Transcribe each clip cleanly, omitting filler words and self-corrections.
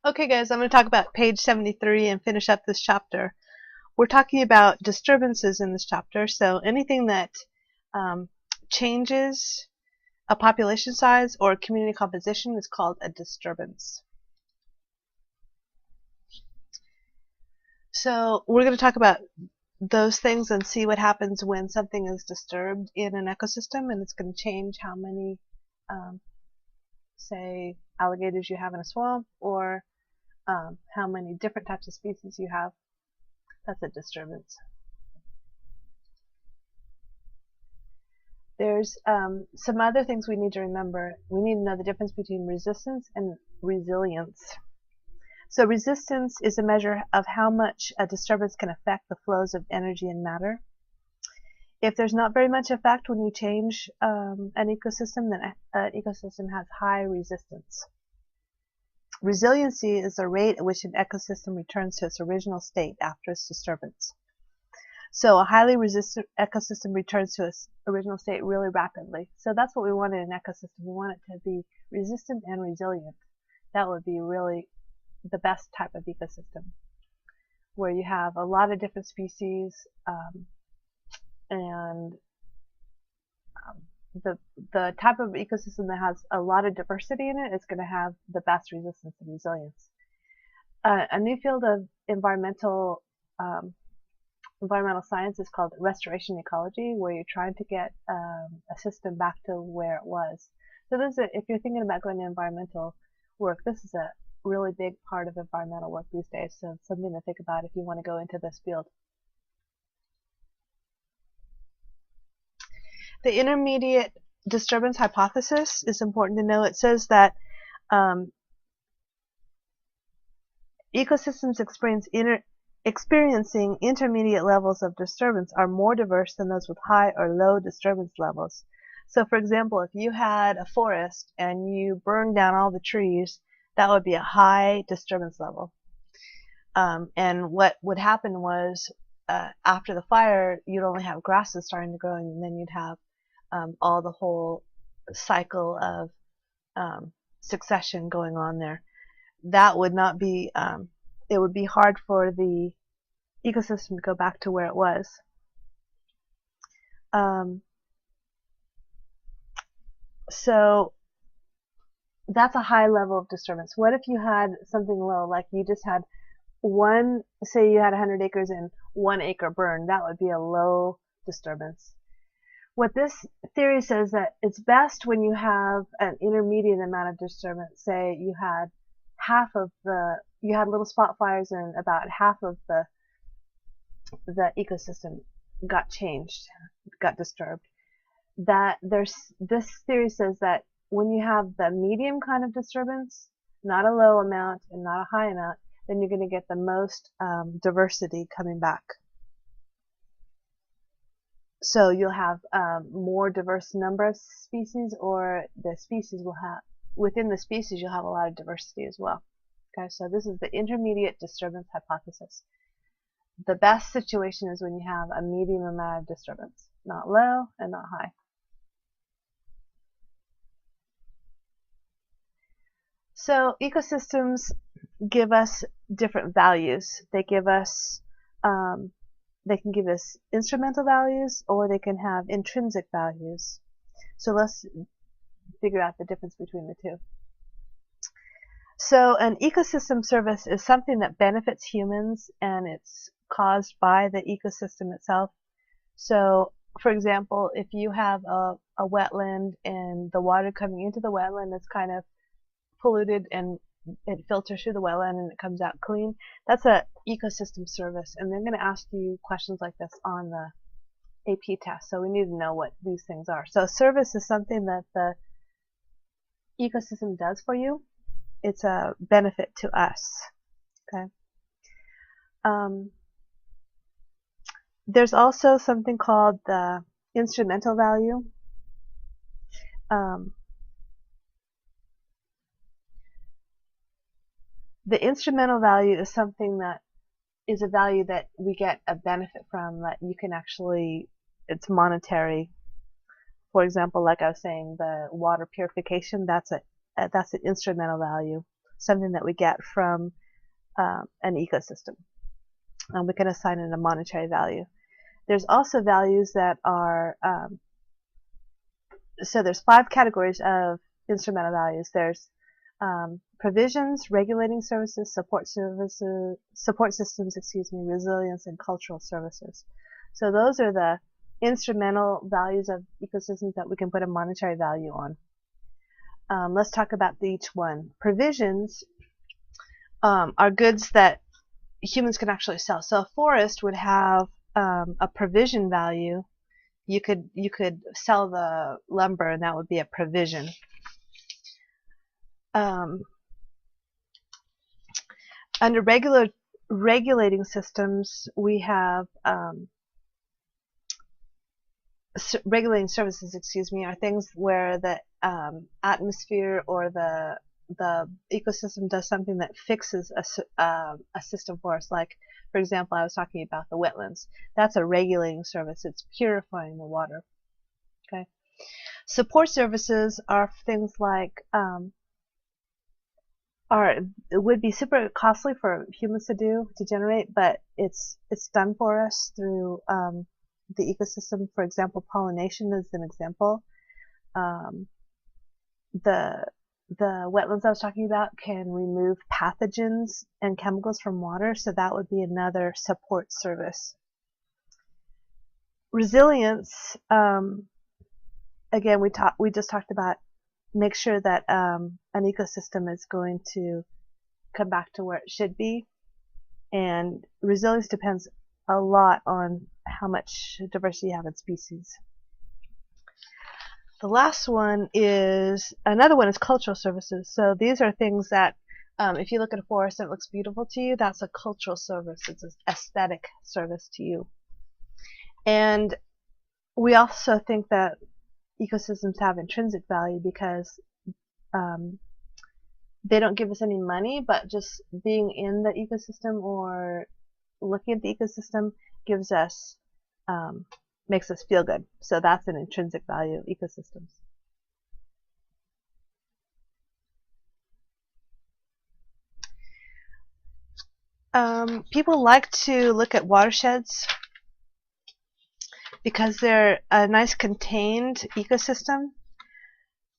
Okay, guys, I'm going to talk about page 73 and finish up this chapter. We're talking about disturbances in this chapter, so anything that um, changes a population size or community composition is called a disturbance. So we're going to talk about those things and see what happens when something is disturbed in an ecosystem, and it's going to change how many, say, alligators you have in a swamp, or how many different types of species you have. That's a disturbance. There's some other things we need to remember. We need to know the difference between resistance and resilience. So resistance is a measure of how much a disturbance can affect the flows of energy and matter. If there's not very much effect when you change an ecosystem, then an ecosystem has high resistance. Resiliency is the rate at which an ecosystem returns to its original state after its disturbance. So a highly resistant ecosystem returns to its original state really rapidly. So that's what we want in an ecosystem. We want it to be resistant and resilient. That would be really the best type of ecosystem, where you have a lot of different species, and the type of ecosystem that has a lot of diversity in it is going to have the best resistance and resilience. A new field of environmental science is called restoration ecology, where you're trying to get a system back to where it was. So this is if you're thinking about going to environmental work, this is a really big part of environmental work these days. So it's something to think about if you want to go into this field. The intermediate disturbance hypothesis is important to know. It says that ecosystems experiencing intermediate levels of disturbance are more diverse than those with high or low disturbance levels. So for example, if you had a forest and you burned down all the trees, that would be a high disturbance level. And what would happen was, after the fire, you'd only have grasses starting to grow, and then you'd have all the whole cycle of succession going on there. That would not be, it would be hard for the ecosystem to go back to where it was. So that's a high level of disturbance. What if you had something low, like you just had one, say you had 100 acres and 1 acre burned? That would be a low disturbance. What this theory says that it's best when you have an intermediate amount of disturbance. Say you had you had little spot fires and about half of the ecosystem got disturbed. This theory says that when you have the medium kind of disturbance, not a low amount and not a high amount, then you're going to get the most diversity coming back. So you'll have more diverse number of species, or the species will have, within the species you'll have a lot of diversity as well. Okay, so this is the intermediate disturbance hypothesis. The best situation is when you have a medium amount of disturbance, not low and not high. So ecosystems give us different values. They give us they can give us instrumental values, or they can have intrinsic values. So let's figure out the difference between the two. So an ecosystem service is something that benefits humans, and it's caused by the ecosystem itself. So for example, if you have a wetland and the water coming into the wetland is kind of polluted and it filters through the wetland and it comes out clean, that's an ecosystem service. And they're going to ask you questions like this on the AP test, so we need to know what these things are. So service is something that the ecosystem does for you. It's a benefit to us. Okay. There's also something called the instrumental value. The instrumental value is something that is a value that we get a benefit from, that you can actually, it's monetary. For example, like I was saying, the water purification, that's an instrumental value. something that we get from an ecosystem. We can assign it a monetary value. There's also values that are, so there's 5 categories of instrumental values. There's provisions, regulating services, support systems, resilience, and cultural services. So those are the instrumental values of ecosystems that we can put a monetary value on. Let's talk about each one. Provisions are goods that humans can actually sell. So a forest would have a provision value. You could sell the lumber, and that would be a provision. Under regulating systems, we have regulating services, are things where the atmosphere or the ecosystem does something that fixes a system for us. Like, for example, I was talking about the wetlands. That's a regulating service. It's purifying the water. Okay. Support services are things like it would be super costly for humans to generate, but it's done for us through the ecosystem. For example, pollination is an example. The wetlands I was talking about can remove pathogens and chemicals from water, so that would be another support service. Resilience, again, we just talked about make sure that an ecosystem is going to come back to where it should be, and resilience depends a lot on how much diversity you have in species. The last one is, another one is cultural services. So these are things that, if you look at a forest and it looks beautiful to you, that's a cultural service. It's an aesthetic service to you. And we also think that ecosystems have intrinsic value because they don't give us any money, but just being in the ecosystem or looking at the ecosystem gives us makes us feel good. So that's an intrinsic value of ecosystems. People like to look at watersheds because they're a nice contained ecosystem.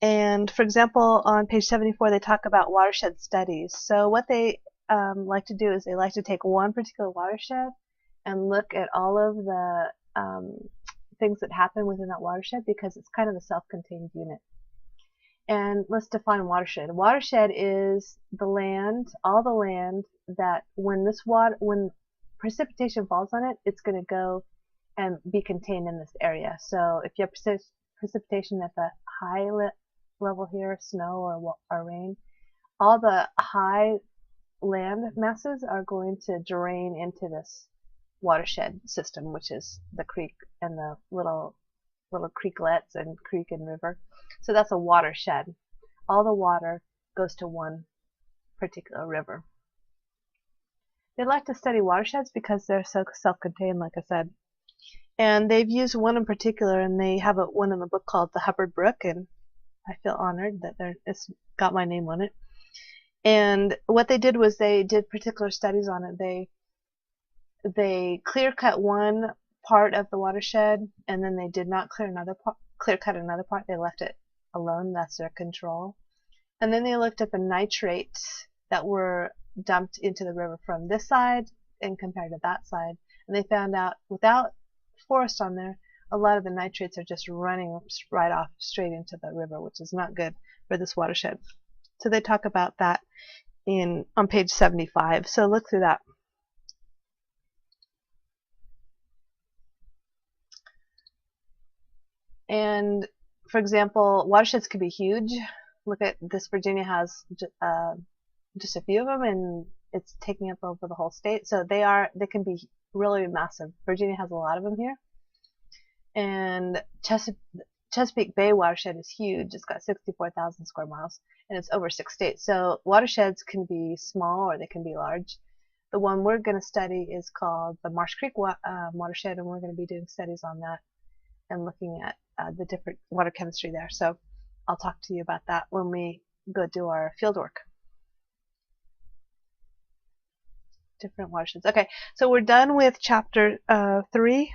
And for example, on page 74, they talk about watershed studies. So what they like to do is they like to take one particular watershed and look at all of the things that happen within that watershed, because it's kind of a self-contained unit. And let's define watershed. Watershed is the land, all the land that when precipitation falls on it, it's going to go and be contained in this area. So if you have precipitation at the high level here, snow or rain, all the high land masses are going to drain into this watershed system, which is the creek and the little creeklets and creek and river. So that's a watershed. All the water goes to one particular river. They like to study watersheds because they're so self-contained, like I said. And they've used one in particular, and they have one in the book called the Hubbard Brook, and I feel honored that it's got my name on it. And what they did was they did particular studies on it. They clear-cut one part of the watershed, and then they did not clear-cut another part. They left it alone. That's their control. And then they looked at the nitrates that were dumped into the river from this side and compared to that side. And they found out, without forest on there, a lot of the nitrates are just running right off straight into the river, which is not good for this watershed. So they talk about that on page 75. So look through that. And for example, watersheds can be huge. Look at this. Virginia has just a few of them, and it's taking up over the whole state. So they can be really massive. Virginia has a lot of them here. And Chesapeake Bay watershed is huge. It's got 64,000 square miles, and it's over 6 states. So watersheds can be small or they can be large. The one we're going to study is called the Marsh Creek watershed, and we're going to be doing studies on that and looking at the different water chemistry there. So I'll talk to you about that when we go do our field work. different watersheds. Okay, so we're done with chapter 3.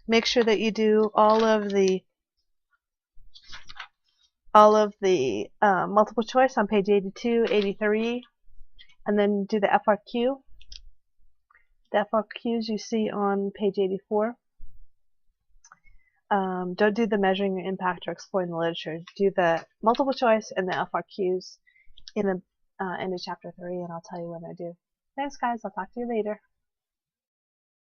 Make sure that you do all of the multiple choice on page 82, 83, and then do the FRQ. The FRQs you see on page 84. Don't do the measuring your impact or exploring the literature. Do the multiple choice and the FRQs in the end of chapter 3, and I'll tell you when I do. Thanks, guys. I'll talk to you later.